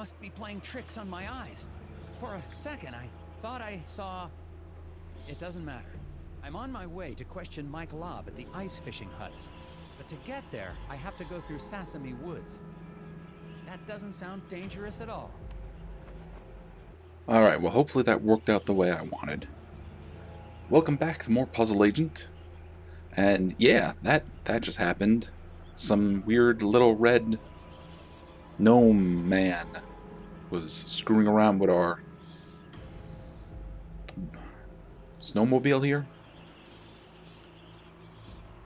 must be playing tricks on my eyes. For a second, I thought I saw... It doesn't matter. I'm on my way to question Mike Lobb at the ice fishing huts. But to get there, I have to go through Sasimy Woods. That doesn't sound dangerous at all. Alright, well hopefully that worked out the way I wanted. Welcome back to more Puzzle Agent. And yeah, that just happened. Some weird little red gnome man was screwing around with our snowmobile here.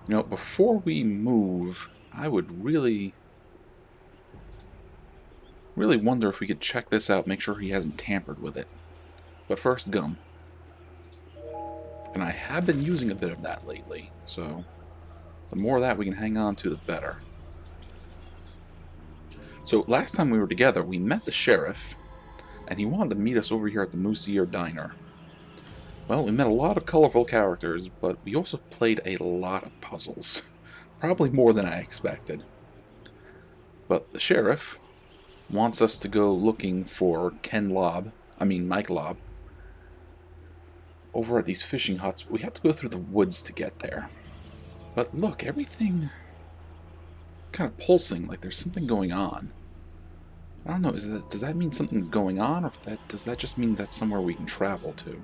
You know, before we move, I would really wonder if we could check this out, make sure he hasn't tampered with it. But first, gum. And I have been using a bit of that lately, so the more of that we can hang on to, the better. So last time we were together, we met the sheriff, and he wanted to meet us over here at the Moose Ear Diner. Well, we met a lot of colorful characters, but we also played a lot of puzzles. Probably more than I expected. But the sheriff wants us to go looking for Mike Lobb, over at these fishing huts. We have to go through the woods to get there. But look, everything kind of pulsing, like there's something going on. I don't know, does that mean something's going on, or does that just mean that's somewhere we can travel to?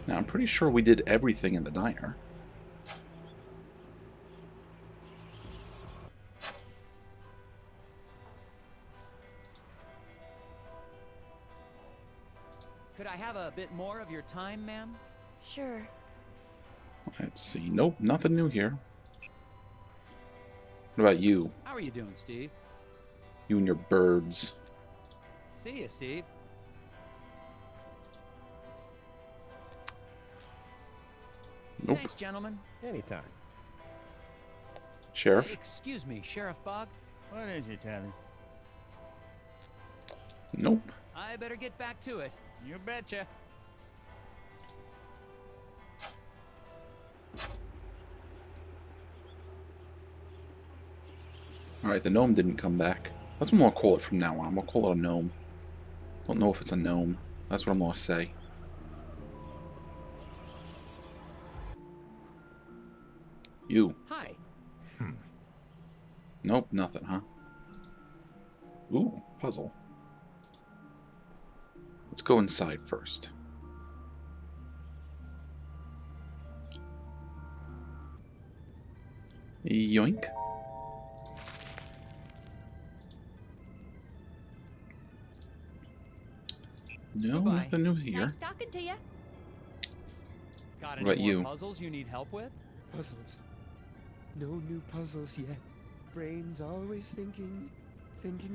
Now, I'm pretty sure we did everything in the diner. Could I have a bit more of your time, ma'am? Sure. Let's see. Nope, nothing new here. What about you? How are you doing, Steve? You and your birds. See you, Steve. Nope. Thanks, gentlemen. Anytime. Sheriff? Excuse me, Sheriff Bog. What is it, Tally? Nope. I better get back to it. You betcha. Alright, the gnome didn't come back. That's what I'm going to call it from now on. I'm going to call it a gnome. Don't know if it's a gnome. That's what I'm going to say. You. Hi. Nope, nothing, huh? Ooh, puzzle. Let's go inside first. Yoink. No, Goodbye. nothing new here. Nice talking to you. Got What any about more you? puzzles you need help with? Puzzles. No new puzzles yet. Brain's always thinking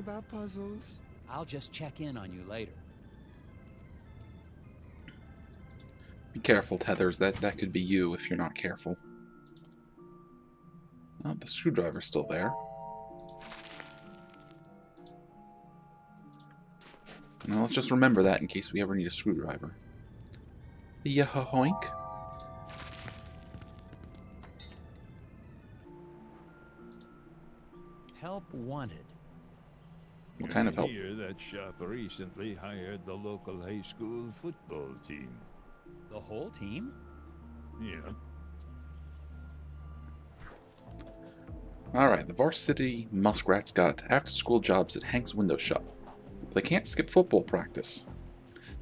about puzzles. I'll just check in on you later. Be careful, Tethers. That could be you if you're not careful. Oh, the screwdriver's still there. Now let's just remember that in case we ever need a screwdriver. Yahoink. Help wanted. What kind of help? I hear that shop recently hired the local high school football team. The whole team? Yeah. Alright, the varsity muskrats got after-school jobs at Hank's window shop. They can't skip football practice.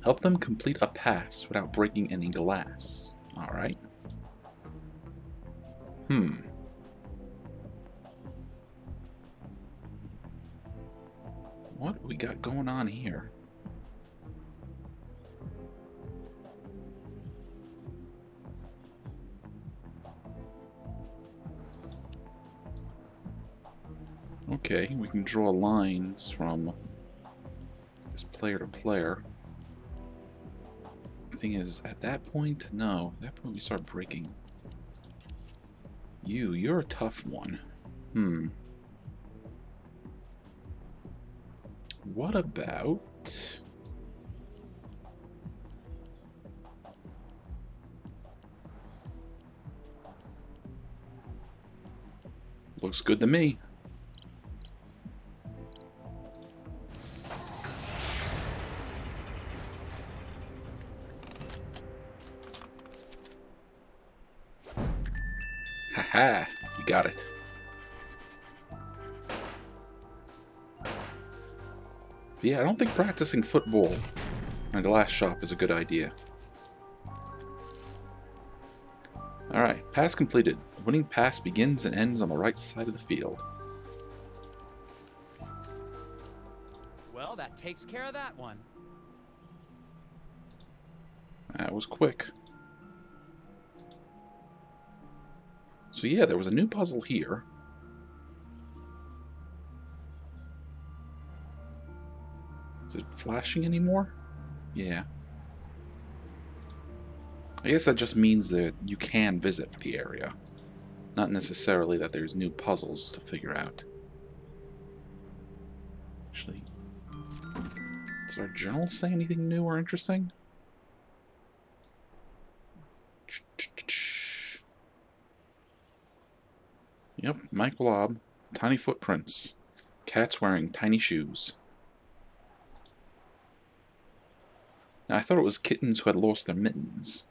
Help them complete a pass without breaking any glass. Alright. What we got going on here? Okay, we can draw lines from this player to player. The thing is, at that point, no. At that point we start breaking. You're a tough one. What about... Looks good to me. Haha, you got it. But yeah, I don't think practicing football in a glass shop is a good idea. Alright, pass completed. The winning pass begins and ends on the right side of the field. Well, that takes care of that one. That was quick. So yeah, there was a new puzzle here. Is it flashing anymore? Yeah. I guess that just means that you can visit the area. Not necessarily that there's new puzzles to figure out. Actually, does our journal say anything new or interesting? Yep, Mike Lobb. Tiny footprints. Cats wearing tiny shoes. Now, I thought it was kittens who had lost their mittens.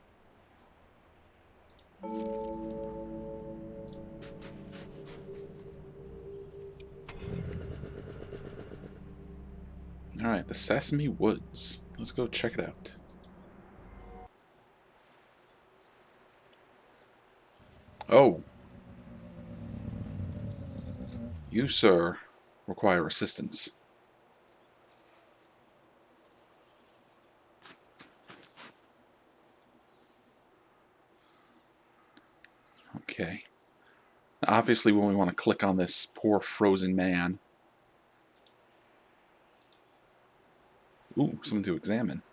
Alright, the Sasimy Woods. Let's go check it out. Oh. You, sir, require assistance. Okay. Now, obviously, when we want to click on this poor frozen man. Ooh, something to examine.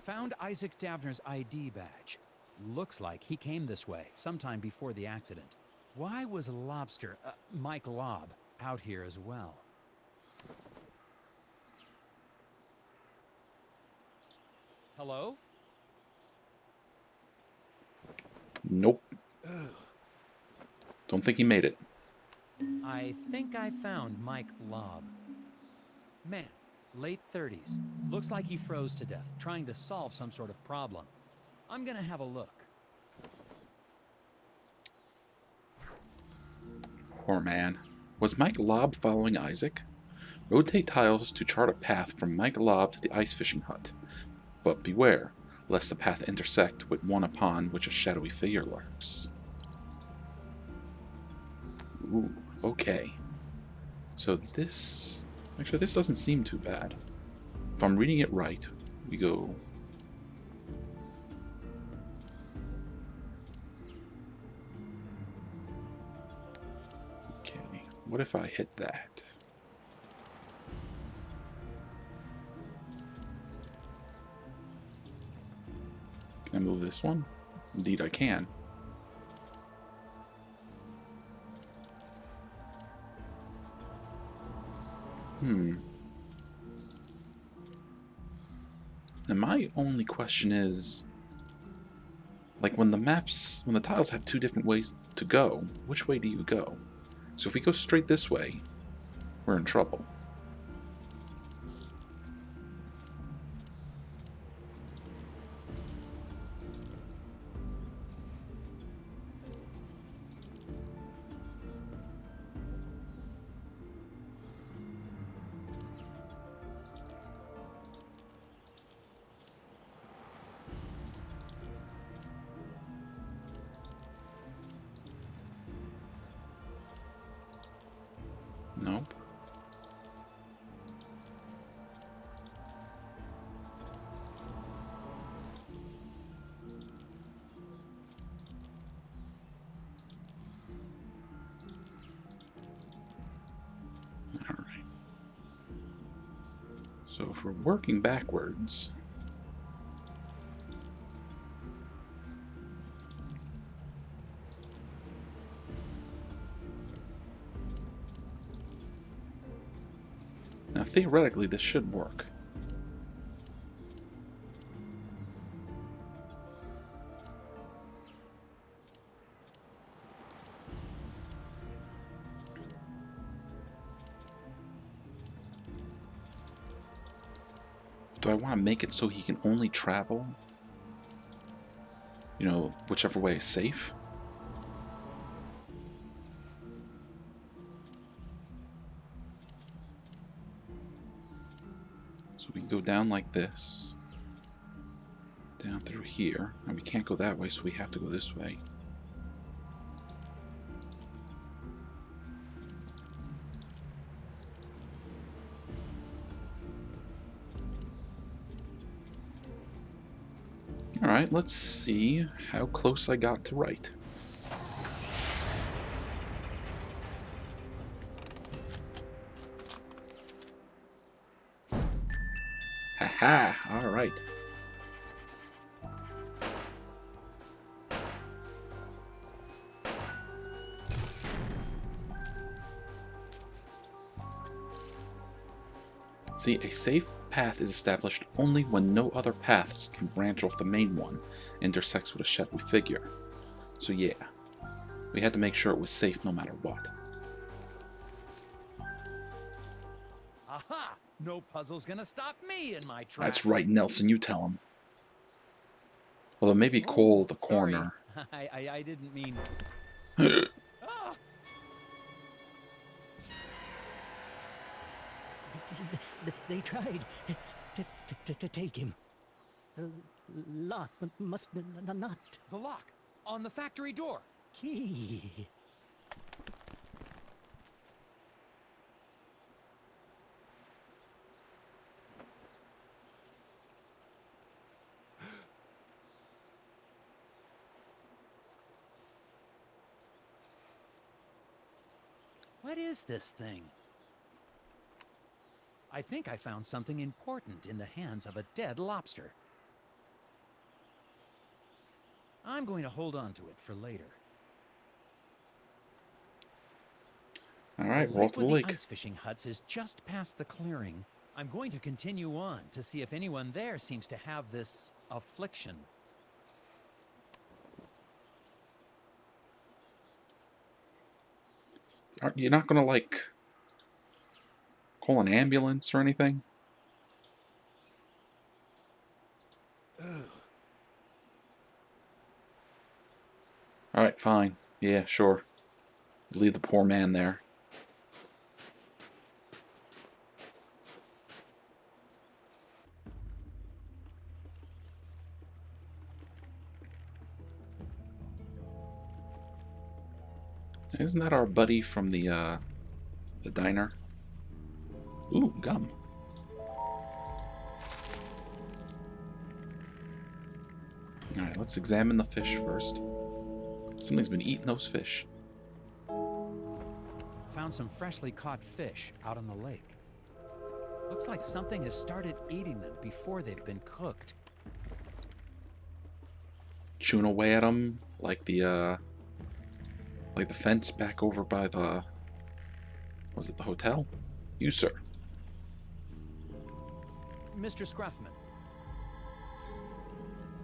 Found Isaac Davner's ID badge. Looks like he came this way sometime before the accident. Why was Mike Lobb, out here as well? Hello? Nope. Don't think he made it. I think I found Mike Lobb. Man, late 30s. Looks like he froze to death, trying to solve some sort of problem. I'm gonna have a look. Poor man. Was Mike Lobb following Isaac? Rotate tiles to chart a path from Mike Lobb to the ice fishing hut. But beware, lest the path intersect with one upon which a shadowy figure lurks. Ooh, okay. So this... Actually, this doesn't seem too bad. If I'm reading it right, we go... Okay, what if I hit that? Can I move this one? Indeed I can. And my only question is, like when the tiles have two different ways to go, which way do you go? So if we go straight this way, we're in trouble. Nope. Alright. So if we're working backwards... Now, theoretically, this should work. Do I want to make it so he can only travel you know, whichever way is safe. So we can go down like this. Down through here. And we can't go that way, so we have to go this way. Alright, let's see how close I got to right. Haha, alright. See, a safe path is established only when no other paths can branch off the main one, intersects with a shadowy figure. So yeah, we had to make sure it was safe no matter what. Aha! No puzzle's gonna stop me in my tracks. That's right, Nelson, you tell him. Although maybe Cole the Sorry. corner. I didn't mean... Ah! They tried to take him. The lock must not. The lock on the factory door. Key. What is this thing? I think I found something important in the hands of a dead lobster. I'm going to hold on to it for later. Alright, we're off to the With lake. ice fishing huts is just past the clearing. I'm going to continue on to see if anyone there seems to have this affliction. Aren't you not gonna, like, call an ambulance or anything? Alright, fine. Yeah, sure. Leave the poor man there. Isn't that our buddy from the diner? Ooh, gum. Alright, let's examine the fish first. Something's been eating those fish. Found some freshly caught fish out on the lake. Looks like something has started eating them before they've been cooked. Chewing away at them like the fence back over by the... Was it the hotel? You, sir. Mr. Scruffman.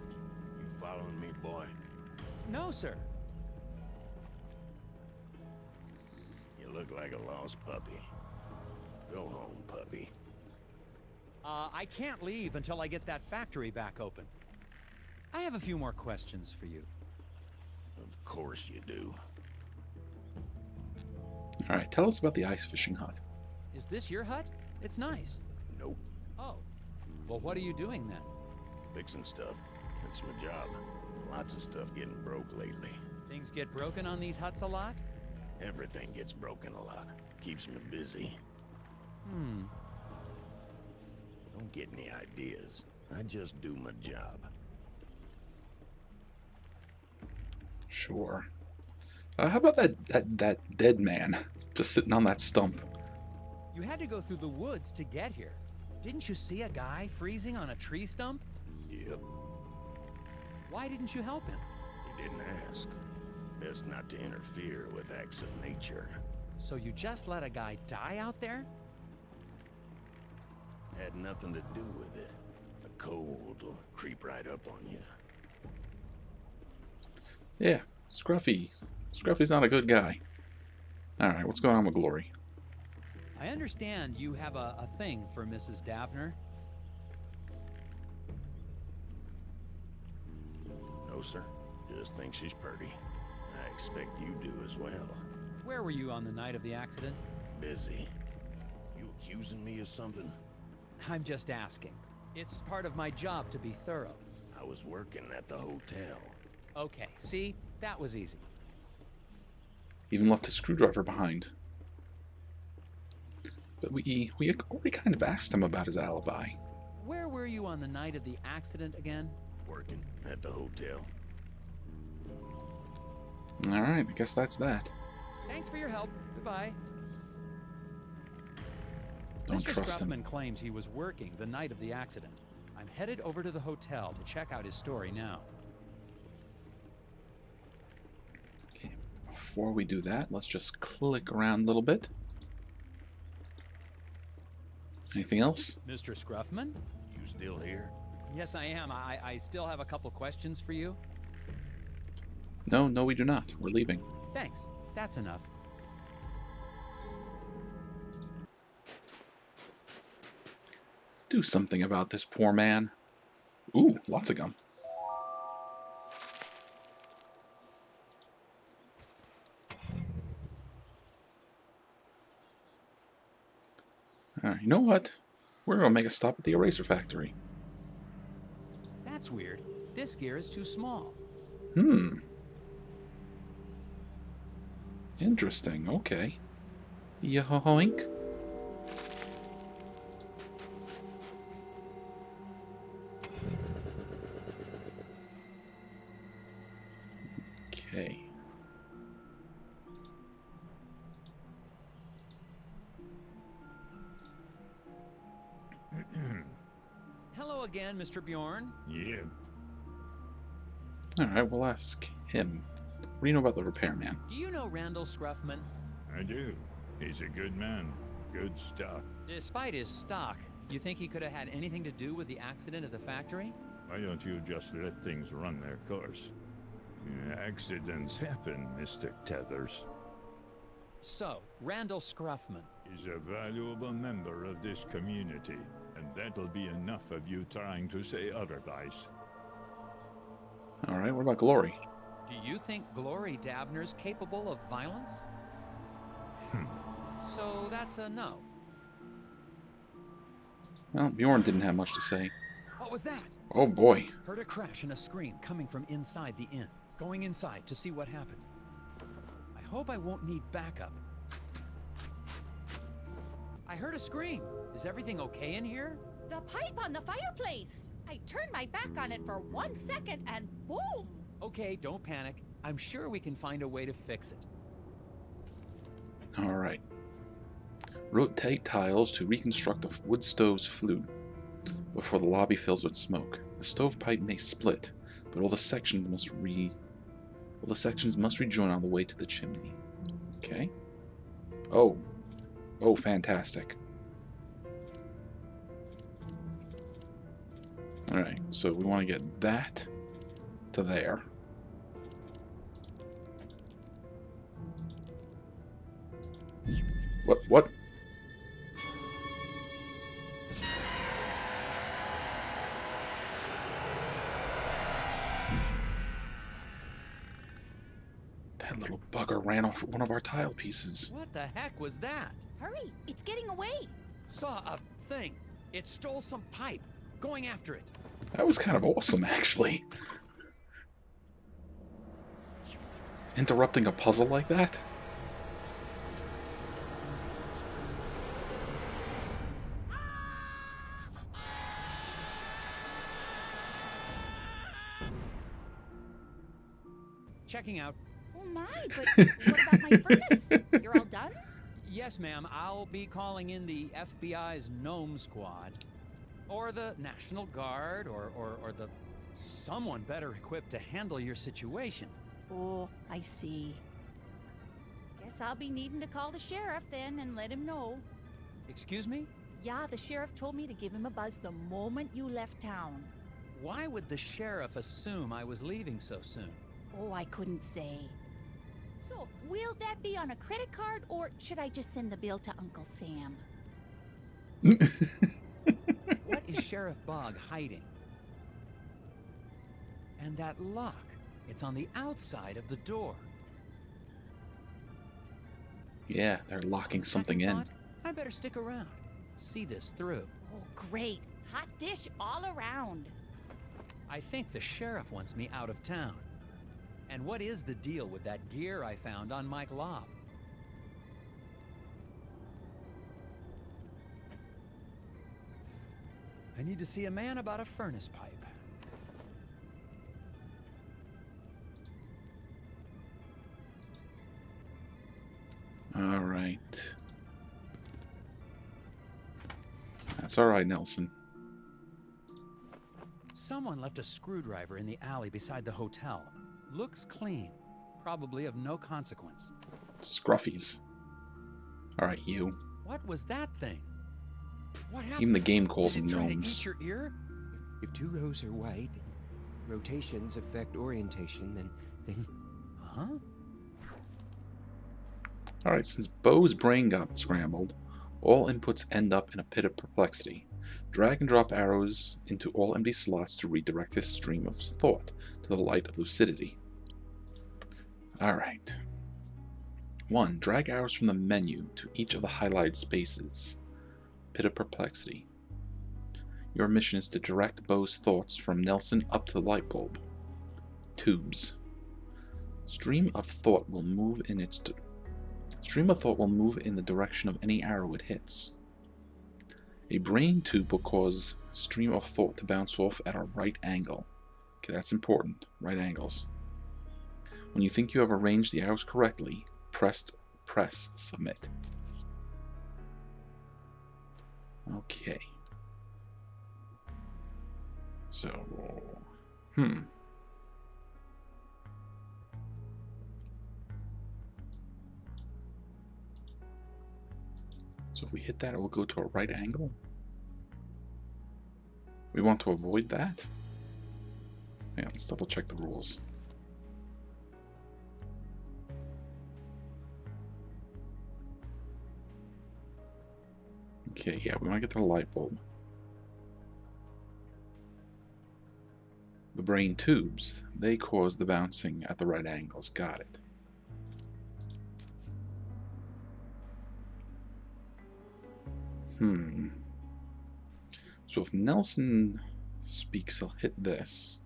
You following me, boy? No, sir. You look like a lost puppy. Go home, puppy. I can't leave until I get that factory back open. I have a few more questions for you. Of course you do. Alright, tell us about the ice fishing hut. Is this your hut? It's nice. Nope. Oh. Well, what are you doing then? Fixing stuff. It's my job. Lots of stuff getting broke lately. Things get broken on these huts a lot? Everything gets broken a lot. Keeps me busy. Don't get any ideas. I just do my job. Sure. How about that dead man just sitting on that stump? You had to go through the woods to get here. Didn't you see a guy freezing on a tree stump? Yep. Why didn't you help him? He didn't ask. Best not to interfere with acts of nature. So you just let a guy die out there? Had nothing to do with it. A cold will creep right up on you. Yeah, Scruffy. Scruffy's not a good guy. Alright, what's going on with Glory? I understand you have a thing for Mrs. Davner. No, sir. Just think she's pretty. I expect you do as well. Where were you on the night of the accident? Busy. You accusing me of something? I'm just asking. It's part of my job to be thorough. I was working at the hotel. Okay, see? That was easy. Even left his screwdriver behind. But we already kind of asked him about his alibi. Where were you on the night of the accident again? Working at the hotel. Alright, I guess that's that. Thanks for your help. Goodbye. Don't Mr. trust him. Scruffman claims he was working the night of the accident. I'm headed over to the hotel to check out his story now. Okay, before we do that, let's just click around a little bit. Anything else? Mr. Scruffman? You still here? Yes, I am. I still have a couple questions for you. No, we do not. We're leaving. Thanks. That's enough. Do something about this poor man. Ooh, lots of gum. You know what? We're going to make a stop at the eraser factory. That's weird. This gear is too small. Interesting. Okay. Yoink. Okay. Hello again, Mr. Bjorn. Yeah, Alright, we'll ask him. What do you know about the repairman? Do you know Randall Scruffman? I do. He's a good man. Good stuff. Despite his stock, you think he could have had anything to do with the accident at the factory? Why don't you just let things run their course? Accidents happen, Mr. Tethers. So, Randall Scruffman. He's a valuable member of this community, and that'll be enough of you trying to say otherwise. Alright, what about Glory? Do you think Glory Davner's capable of violence? So that's a no. Well, Bjorn didn't have much to say. What was that? Oh boy. Heard a crash and a scream coming from inside the inn. Going inside to see what happened. I hope I won't need backup. I heard a scream. Is everything okay in here? The pipe on the fireplace! I turned my back on it for 1 second and boom! Okay, don't panic. I'm sure we can find a way to fix it. Alright. Rotate tiles to reconstruct the wood stove's flue before the lobby fills with smoke. The stovepipe may split, but all the sections must rejoin on the way to the chimney. Okay. Oh, fantastic. Alright, so we want to get that to there. What? That little bugger ran off one of our tile pieces. What the heck was that? Hurry, it's getting away! Saw a thing. It stole some pipe. Going after it. That was kind of awesome, actually. Interrupting a puzzle like that? Checking out. Oh my, but what about my furnace? You're all done? Yes, ma'am. I'll be calling in the FBI's Gnome Squad. Or the National Guard, or the... someone better equipped to handle your situation. Oh, I see. Guess I'll be needing to call the sheriff then and let him know. Excuse me? Yeah, the sheriff told me to give him a buzz the moment you left town. Why would the sheriff assume I was leaving so soon? Oh, I couldn't say. So, will that be on a credit card, or should I just send the bill to Uncle Sam? What is Sheriff Bog hiding? And that lock. It's on the outside of the door. Yeah, they're locking something Second in. thought, I better stick around. See this through. Oh, great. Hot dish all around. I think the sheriff wants me out of town. And what is the deal with that gear I found on Mike Lobb? I need to see a man about a furnace pipe. All right. That's all right, Nelson. Someone left a screwdriver in the alley beside the hotel. Looks clean. Probably of no consequence. Scruffies. All right, you. What was that thing? What happened? Even the game calls Did them it try to gnomes. eat your ear? If two rows are white, and rotations affect orientation, then Huh? All right, since Bo's brain got scrambled, all inputs end up in a pit of perplexity. Drag and drop arrows into all empty slots to redirect his stream of thought to the light of lucidity. All right. 1. Drag arrows from the menu to each of the highlighted spaces. Pit of perplexity. Your mission is to direct Bo's thoughts from Nelson up to the light bulb. Tubes. Stream of thought will move in the direction of any arrow it hits. A brain tube will cause stream of thought to bounce off at a right angle. Okay, that's important. Right angles. When you think you have arranged the arrows correctly, press submit. Okay. So, So if we hit that, it will go to a right angle. We want to avoid that. Yeah, let's double check the rules. Okay, yeah, we want to get to the light bulb. The brain tubes, they cause the bouncing at the right angles. Got it. So if Nelson speaks, he'll hit this.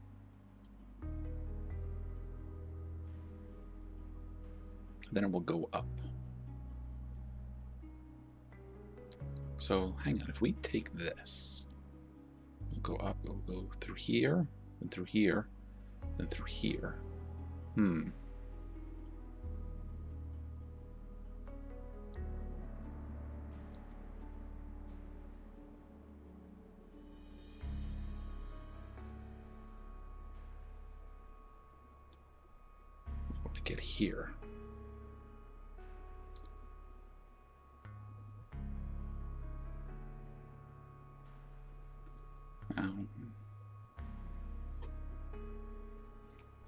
Then it will go up. So hang on, if we take this, we'll go up, we'll go through here, then through here, then through here. To get here.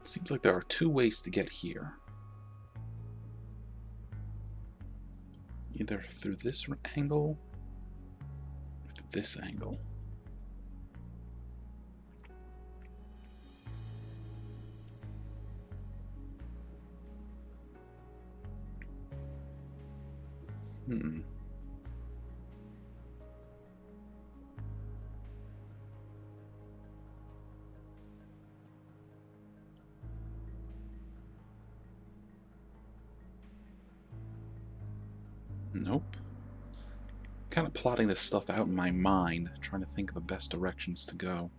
Seems like there are two ways to get here. Either through this angle or through this angle. Nope. Kind of plotting this stuff out in my mind, trying to think of the best directions to go.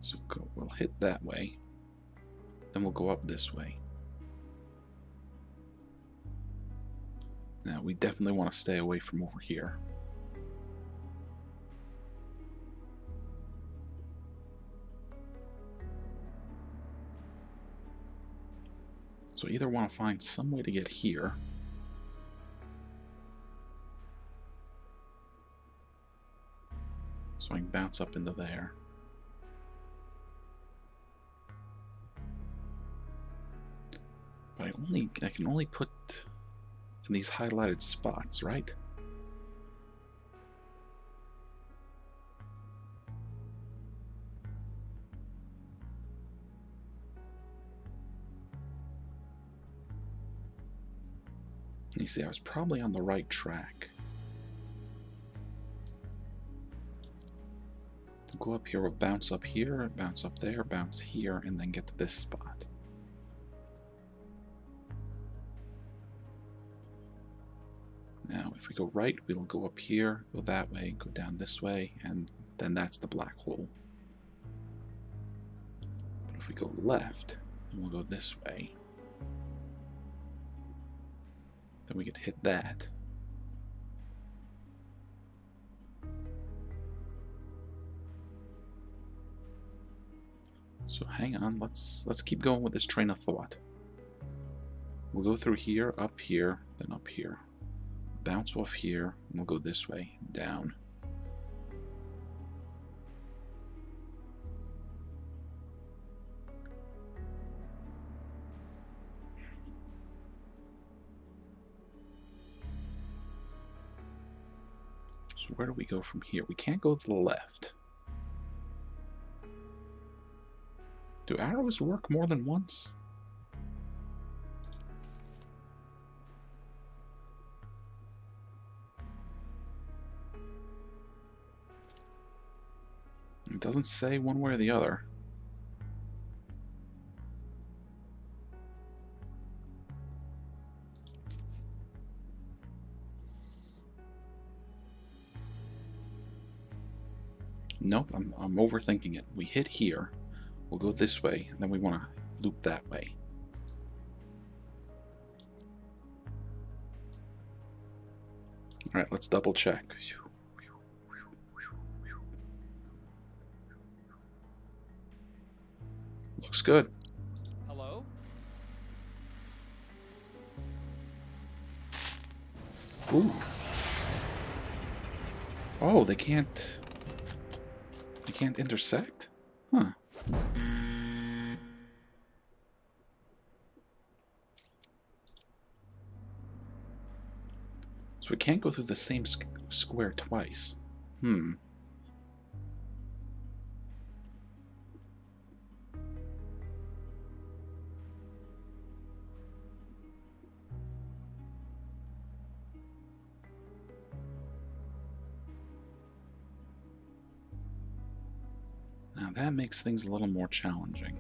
So we'll hit that way. Then we'll go up this way. Now we definitely want to stay away from over here. So I either want to find some way to get here, so I can bounce up into there. But I can only put in these highlighted spots, right? see, I was probably on the right track. Go up here, we'll bounce up here, bounce up there, bounce here, and then get to this spot. Now, if we go right, we'll go up here, go that way, go down this way, and then that's the black hole. But if we go left, then we'll go this way. Then we could hit that. So hang on, let's keep going with this train of thought. We'll go through here, then up here. Bounce off here, and we'll go this way, down. So where do we go from here? We can't go to the left. Do arrows work more than once? It doesn't say one way or the other. Nope, I'm overthinking it. We hit here, we'll go this way, and then we want to loop that way. Alright, let's double check. Looks good. Hello? Ooh. Oh, they can't intersect? Huh. So we can't go through the same square twice. Hmm. Now that makes things a little more challenging.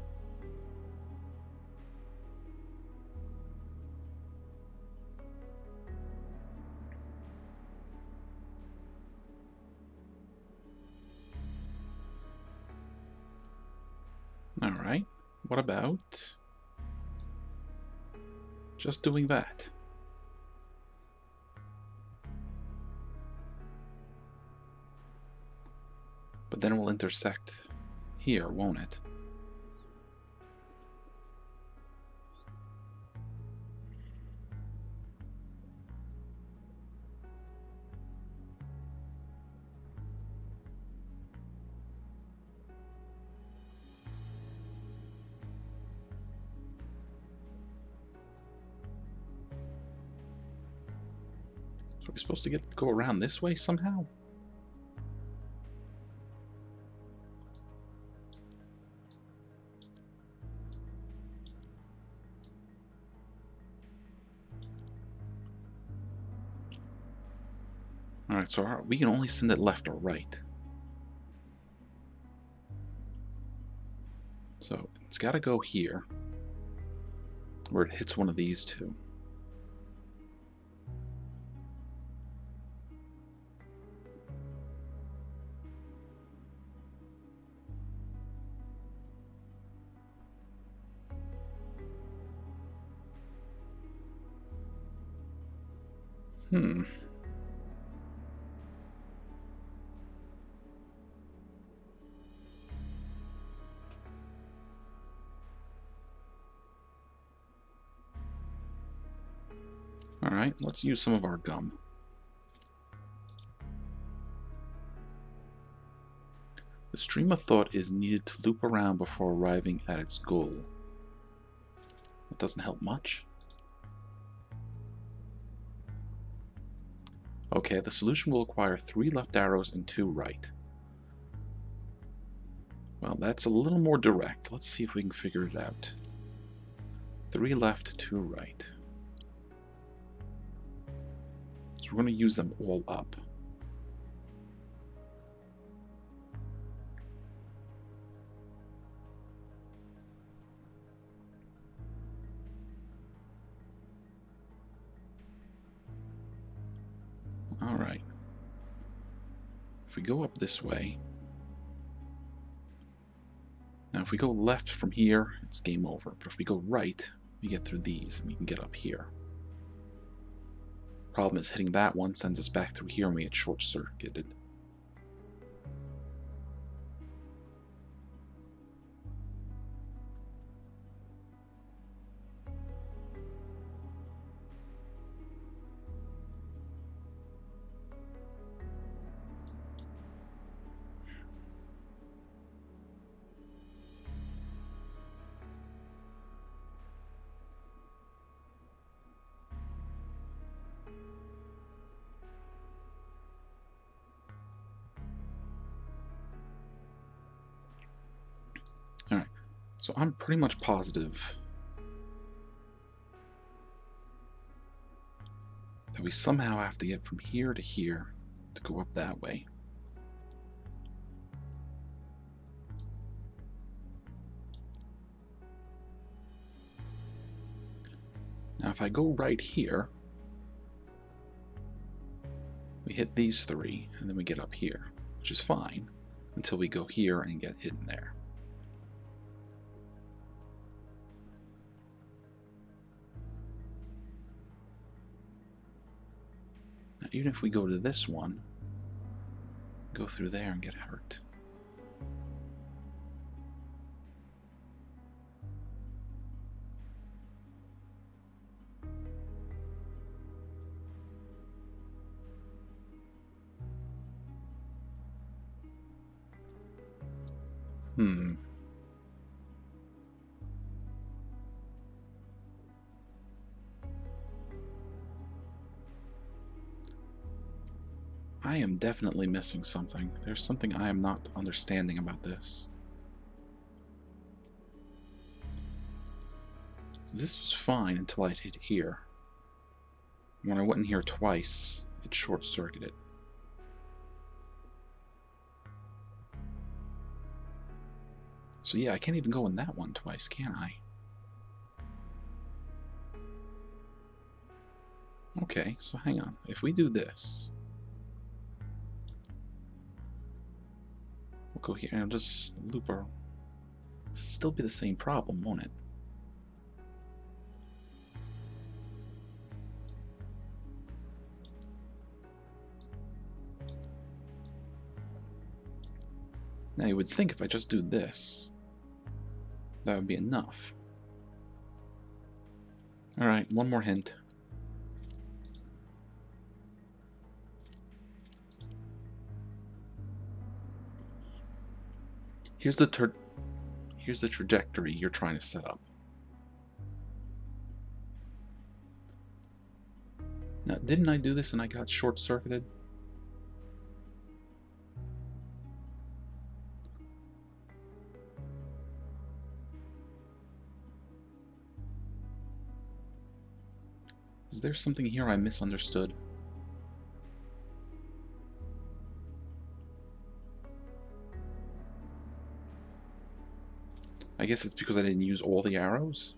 All right, what about just doing that? But then we'll intersect here, won't it? Are we supposed to go around this way somehow? Alright, so we can only send it left or right. So it's got to go here, where it hits one of these two. Hmm. Alright, let's use some of our gum. The stream of thought is needed to loop around before arriving at its goal. That doesn't help much. Okay, the solution will require 3 left arrows and 2 right. Well, that's a little more direct. Let's see if we can figure it out. 3 left, 2 right. So we're going to use them all up. All right. If we go up this way, now if we go left from here, it's game over. But if we go right, we get through these and we can get up here. Problem is hitting that one sends us back through here and we get short-circuited. Alright, so I'm pretty much positive that we somehow have to get from here to here to go up that way. Now if I go right here, we hit these three and then we get up here, which is fine until we go here and get hidden there. Now, even if we go to this one, go through there and get hurt. I am definitely missing something. There's something I am not understanding about this. This was fine until I hit here. When I went in here twice, it short-circuited. So yeah, I can't even go in that one twice, can I? Okay, so hang on. If we do this, we'll go here and just loop our... This will still be the same problem, won't it? Now you would think if I just do this, that would be enough. Alright, one more hint. Here's the trajectory you're trying to set up. Now, didn't I do this and I got short-circuited? Is there something here I misunderstood? I guess it's because I didn't use all the arrows?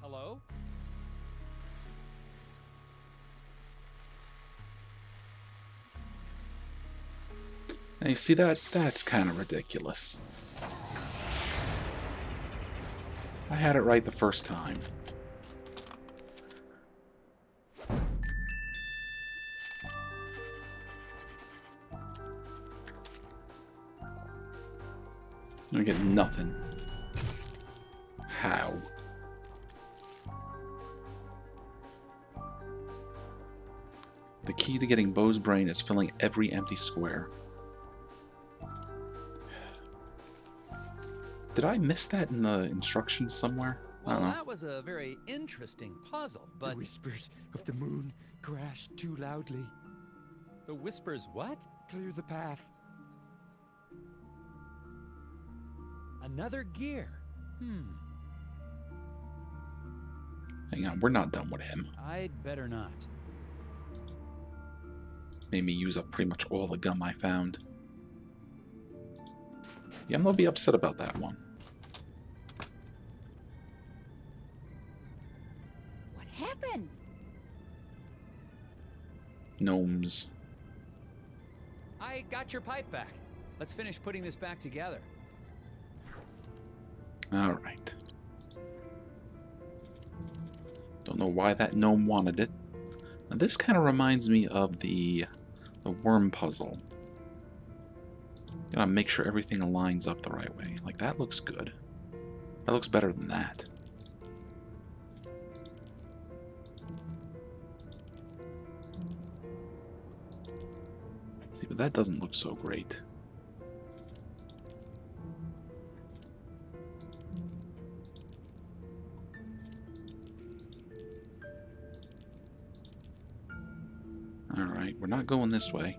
Hello? Now you see that? That's kind of ridiculous. I had it right the first time. I get nothing. How? The key to getting Bo's brain is filling every empty square. Did I miss that in the instructions somewhere? I Well, don't know. that was a very interesting puzzle, The but whispers of the moon crashed too loudly. the whispers what? Clear the path. Another gear. Hang on, we're not done with him. I'd better not. Made me use up pretty much all the gum I found. Yeah, I'm gonna be upset about that one. What happened? Gnomes. I got your pipe back. Let's finish putting this back together. Alright. Don't know why that gnome wanted it. Now this kind of reminds me of the worm puzzle. Gotta make sure everything aligns up the right way. Like, that looks good. That looks better than that. See, but that doesn't look so great. Alright, we're not going this way.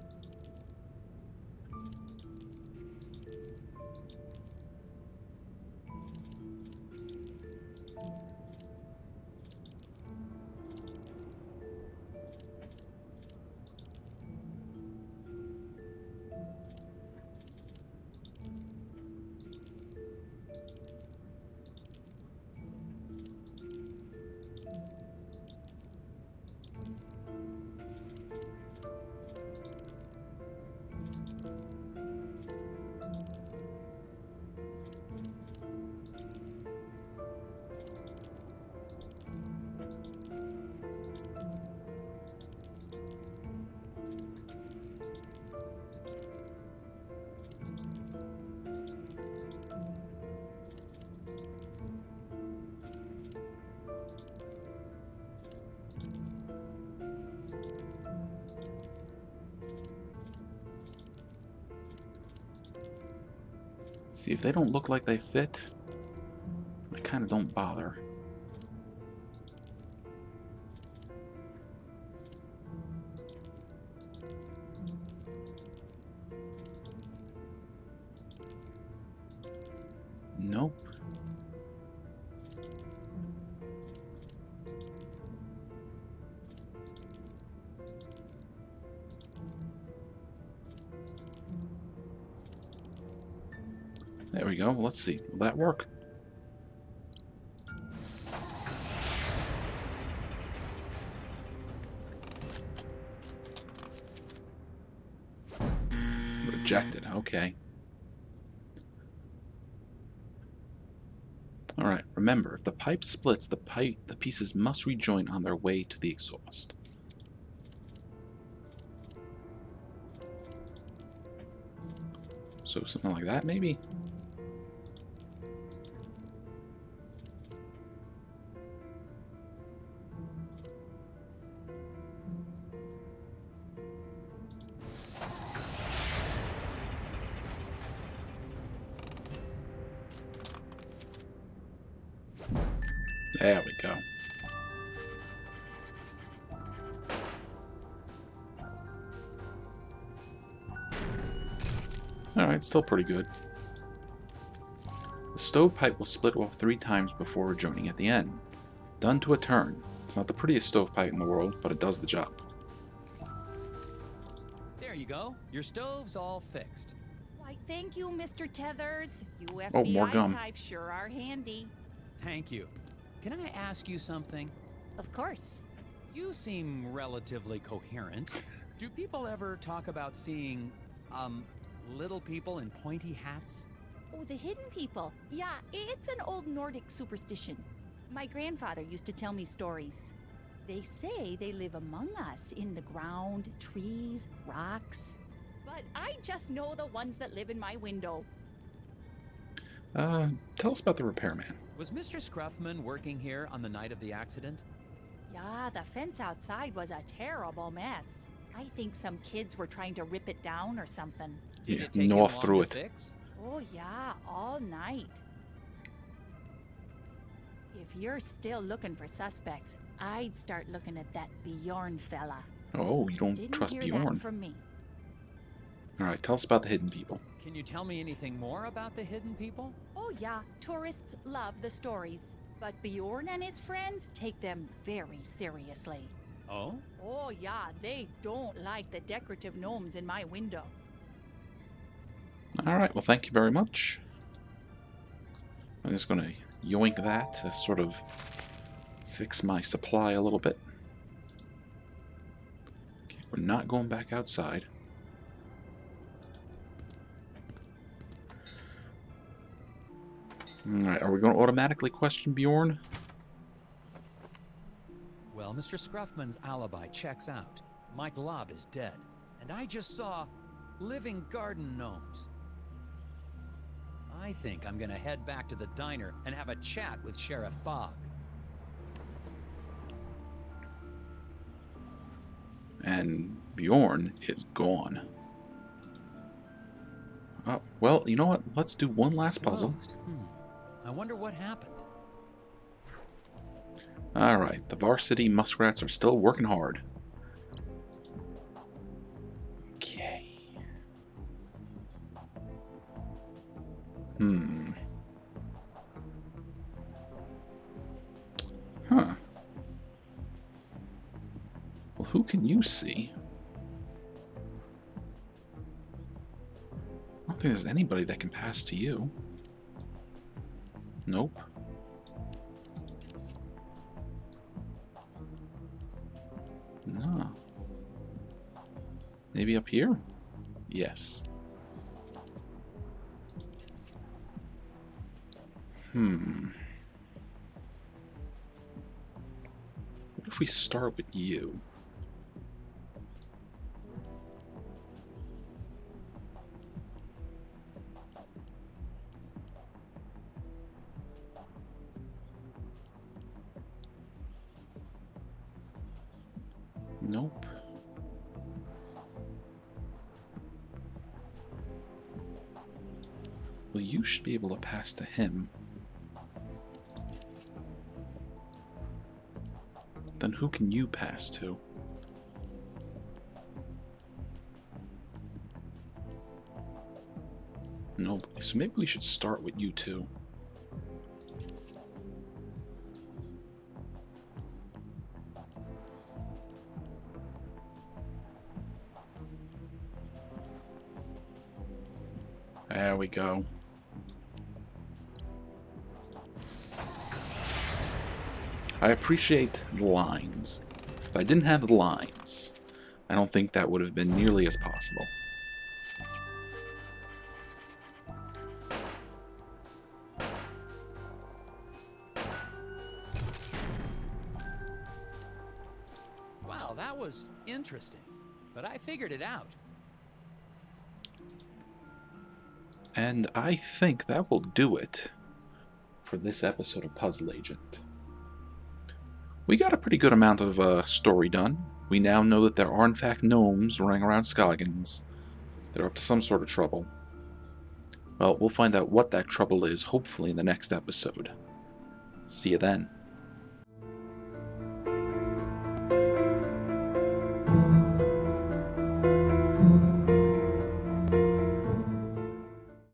See, if they don't look like they fit, I kind of don't bother. Nope. There we go. Let's see. Will that work? Rejected. Okay. Alright, remember, if the pipe splits, the pieces must rejoin on their way to the exhaust. So something like that, maybe? There we go. Alright, still pretty good. The stovepipe will split off 3 times before rejoining at the end. Done to a turn. It's not the prettiest stovepipe in the world, but it does the job. There you go. Your stove's all fixed. Why, thank you, Mr. Tethers. You Oh, more FBI gum. types sure are handy. Thank you. Can I ask you something? Of course. You seem relatively coherent. Do people ever talk about seeing, little people in pointy hats? Oh, the hidden people. Yeah, it's an old Nordic superstition. My grandfather used to tell me stories. They say they live among us in the ground, trees, rocks. But I just know the ones that live in my window. Tell us about the repairman. Was Mr. Scruffman working here on the night of the accident? Yeah, the fence outside was a terrible mess. I think some kids were trying to rip it down or something. Did Yeah, it take gnaw him long through to it. fix? Oh yeah, all night. If you're still looking for suspects, I'd start looking at that Bjorn fella. Oh, you don't Didn't trust hear Bjorn. that from me. Alright, tell us about the hidden people. Can you tell me anything more about the hidden people? Oh yeah, tourists love the stories. But Bjorn and his friends take them very seriously. Oh? Oh yeah, they don't like the decorative gnomes in my window. Alright, well thank you very much. I'm just going to yoink that to sort of fix my supply a little bit. Okay, we're not going back outside. Alright, are we going to automatically question Bjorn? Well, Mr. Scruffman's alibi checks out. Mike Lobb is dead. And I just saw living garden gnomes. I think I'm gonna head back to the diner and have a chat with Sheriff Bog. And Bjorn is gone. Oh, well, you know what? Let's do one last puzzle. Closed. I wonder what happened. Alright, the varsity muskrats are still working hard. Okay. Huh. Well, who can you see? I don't think there's anybody that can pass to you. Nope. No. Maybe up here? Yes. What if we start with you? Nope. Well, you should be able to pass to him. Then who can you pass to? Nobody. So maybe we should start with you two. There we go. I appreciate the lines. If I didn't have the lines, I don't think that would have been nearly as possible. Wow, that was interesting. But I figured it out. And I think that will do it for this episode of Puzzle Agent. We got a pretty good amount of story done. We now know that there are in fact gnomes running around Scoggins. They're up to some sort of trouble. Well, we'll find out what that trouble is, hopefully in the next episode. See you then.